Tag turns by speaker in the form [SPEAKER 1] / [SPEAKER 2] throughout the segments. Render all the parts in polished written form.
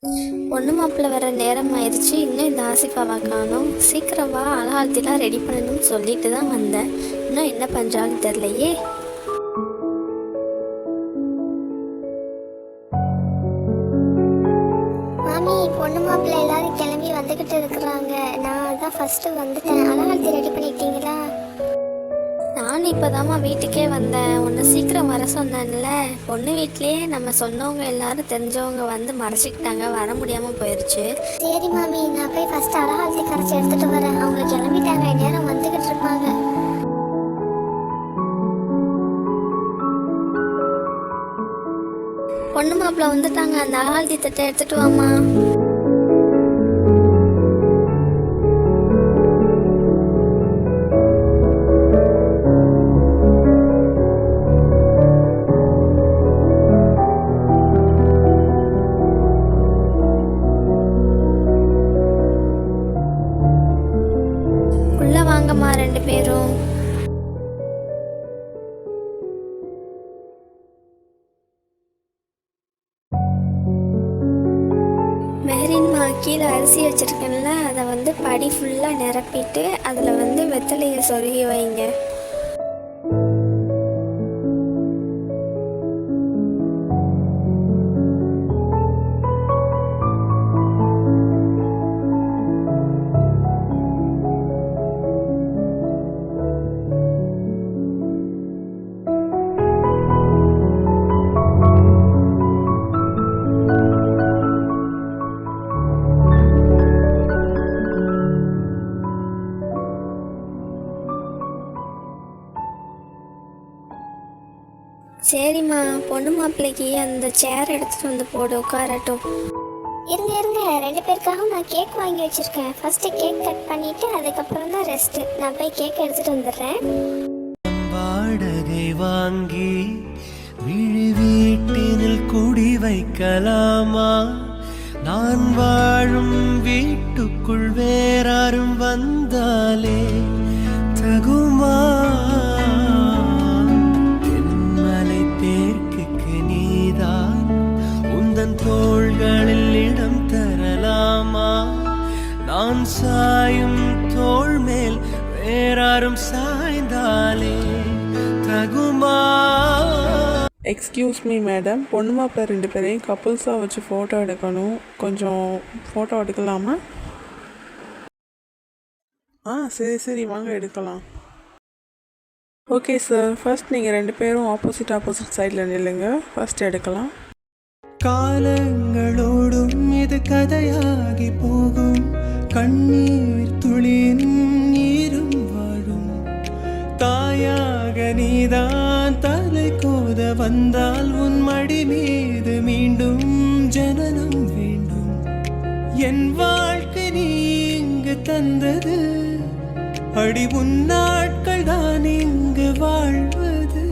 [SPEAKER 1] பொண்ணு மாப்பிள்ளை வர நேரம் ஆயிடுச்சு. இன்னும் இந்த ஆசிஃபாவை காணோம். சீக்கிரம் வா, அலகாலத்திலாம் ரெடி பண்ணணும்னு சொல்லிட்டு தான் வந்தேன். இன்னும் என்ன பண்ணுறான்னு தெரிலையே.
[SPEAKER 2] மாமி, பொண்ணு மாப்பிள்ளை எல்லாரும் கிளம்பி வந்துக்கிட்டு இருக்கிறாங்க. நான் தான் ஃபஸ்ட்டு வந்துட்டேன். அலகாலத்தி ரெடி பண்ணிட்டீங்களா?
[SPEAKER 1] நான் இப்போதாம்மா வீட்டுக்கே வந்தேன். உன்னை சீக்கிரம் வர சொன்னேன்ல. பொண்ணு வீட்லேயே நம்ம சொன்னவங்க எல்லாரும் தெரிஞ்சவங்க வந்து மறைச்சிக்கிட்டாங்க, வர முடியாமல் போயிடுச்சு.
[SPEAKER 2] சரி மாமி, நான் போய் ஃபஸ்ட்டு அலகாலத்தி கரைச்சி எடுத்துகிட்டு வரேன். அவங்க கிளம்பிட்டாங்க, நேரம் வந்துக்கிட்டு இருப்பாங்க.
[SPEAKER 1] பொண்ணு மாப்பிள்ளை வந்துட்டாங்க. அந்த அலகாலத்தி தட்டை எடுத்துகிட்டு வாம்மா. உள்ள வாங்கம்மா ரெண்டு பேரும். மெஹரின்மா, கீழே அரிசி வச்சுருக்கேன்ல, அதை வந்து படி ஃபுல்லாக நிரப்பிட்டு அதில் வந்து வெத்தலையை சொருகி வைங்க. சரிம்மா, பொண்ணு மாப்பிள்ளைக்கு அந்த சேர் எடுத்துகிட்டு வந்து போடு, உட்காரட்டும்.
[SPEAKER 2] இருங்க, ரெண்டு பேருக்காகவும் நான் கேக் வாங்கி வச்சுருக்கேன். ஃபஸ்ட்டு கேக் கட் பண்ணிவிட்டு அதுக்கப்புறம் தான் ரெஸ்ட்டு. நான் போய் கேக் எடுத்துகிட்டு வந்துடுறேன்.
[SPEAKER 3] வாடகை வாங்கி விழி வீட்டினில் குடி வைக்கலாமா? நான் வாழும் வீட்டுக்குள் வேறாரும் வந்தாலே தகுமா? தென்மலை தேர்க்குக்கு நீதான் உந்தன் தோள்களில் இடம் தரலாமா? நான் சாயும் தோள் மேல் வேறாரும் சாய்ந்தாலே தகுமா?
[SPEAKER 4] எக்ஸ்கியூஸ் மீ மேடம், பொண்ணு மாப்பிள்ளை ரெண்டு பேரையும் கப்புள்ஸாக வச்சு ஃபோட்டோ எடுக்கணும். கொஞ்சம் ஃபோட்டோ எடுக்கலாமா? சரி வாங்க எடுக்கலாம். ஓகே சார், ஃபர்ஸ்ட் நீங்கள் ரெண்டு பேரும் ஆப்போசிட் சைடில் நில்லுங்க. ஃபர்ஸ்ட் எடுக்கலாம்.
[SPEAKER 3] காலங்களோடும் இது கதையாகி போகும், கண்ணீர் துளியின் நீரும் வாழும். தாயாக நீதான் தலை கோத வந்தால் உன் மடி மீது மீண்டும் ஜனனம் வேண்டும். என் வாழ்க்கை நீ இங்கு தந்தது, அடி உன் நாட்கள் தான் இங்கு வாழ்வது.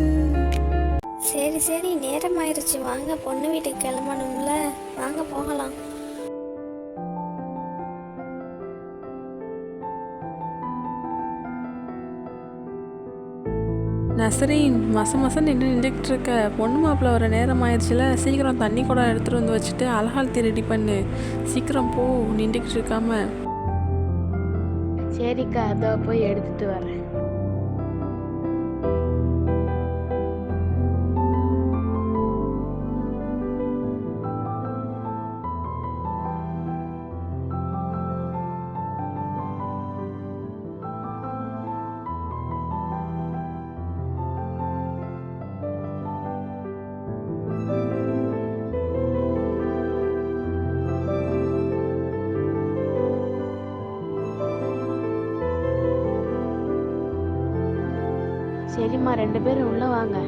[SPEAKER 1] சரி நேரம் ஆயிடுச்சு, வாங்க பொண்ணு வீட்டுக்கு கிளம்பணும்ல, வாங்க போகலாம்.
[SPEAKER 4] நசரீன், மசம் நின்றுக்கிட்டு இருக்க. பொண்ணு மாப்பிள்ளை வர நேரம் ஆயிடுச்சுல, சீக்கிரம் தண்ணி கூட எடுத்துகிட்டு வந்து வச்சுட்டு அலகாலத்தி ரெடி பண்ணு. சீக்கிரம் போ, நின்றுக்கிட்டு இருக்காம.
[SPEAKER 5] சரிக்கா, அதோ போய் எடுத்துட்டு வரேன். சரிம்மா, ரெண்டு பேரும் உள்ள வாங்க.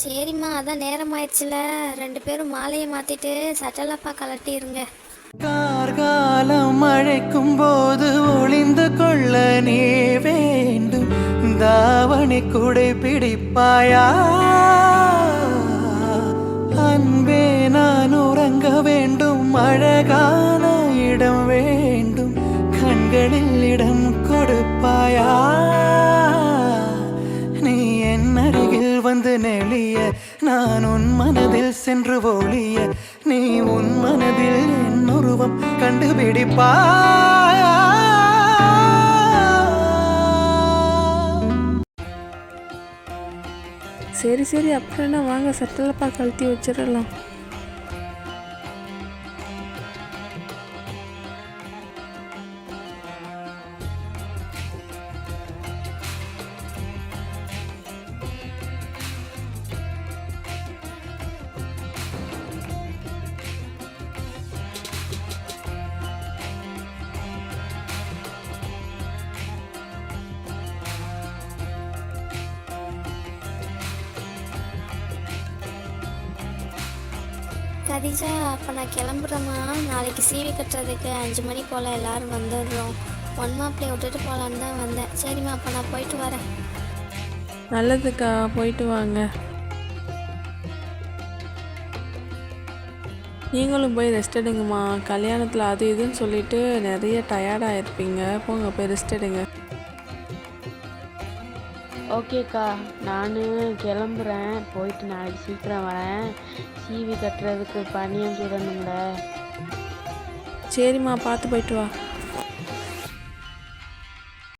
[SPEAKER 1] சரிம்மா, அதான் நேரம் ஆயிடுச்சுல, ரெண்டு பேரும் மாலையை மாத்திட்டு சட்டலப்பா கலட்டிருங்க.
[SPEAKER 3] கார்காலம் மழைக்கும் போது ஒளிந்து கொள்ள நீ வேண்டும். தாவணி குடை பிடிப்பாயா? அன்பே, நான் உறங்க வேண்டும். அழகான இடம் வேண்டும், கண்களில் இடம் கொடுப்பாயா? நீ என் அருகில் வந்து வந்து நெளிய நான் உன் மனதில் சென்று ஒளிய நீ உன் மனதில் என் உருவம் கண்டுபிடிப்பாய்.
[SPEAKER 4] சரி சரி, அப்புறம் என்ன, வாங்க சட்டலப்பா கழட்டி வச்சிடலாம்.
[SPEAKER 1] கதிஜா, அப்போ நான் கிளம்புறேம்மா. நாளைக்கு சீவி கட்டுறதுக்கு 5 மணி போல் எல்லோரும் வந்துடுறோம். ஒன் மாப்பிள்ளையை விட்டுட்டு போகலான்னு தான் வந்தேன். சரிம்மா, அப்போ நான் போயிட்டு வரேன்.
[SPEAKER 4] நல்லதுக்கா, போயிட்டு வாங்க. நீங்களும் போய் ரெஸ்ட் எடுங்கம்மா. கல்யாணத்தில் அது இதுன்னு சொல்லிட்டு நிறைய டயர்டாக இருப்பீங்க. போங்க போய் ரெஸ்ட் எடுங்க.
[SPEAKER 5] ஓகேக்கா, நான் கிளம்புறேன். போயிட்டு நாளைக்கு சீக்கிரம் வரேன். சீவி கட்டுறதுக்கு பனியம் சுடணும்ல.
[SPEAKER 4] சரிம்மா, பார்த்து போயிட்டு வா.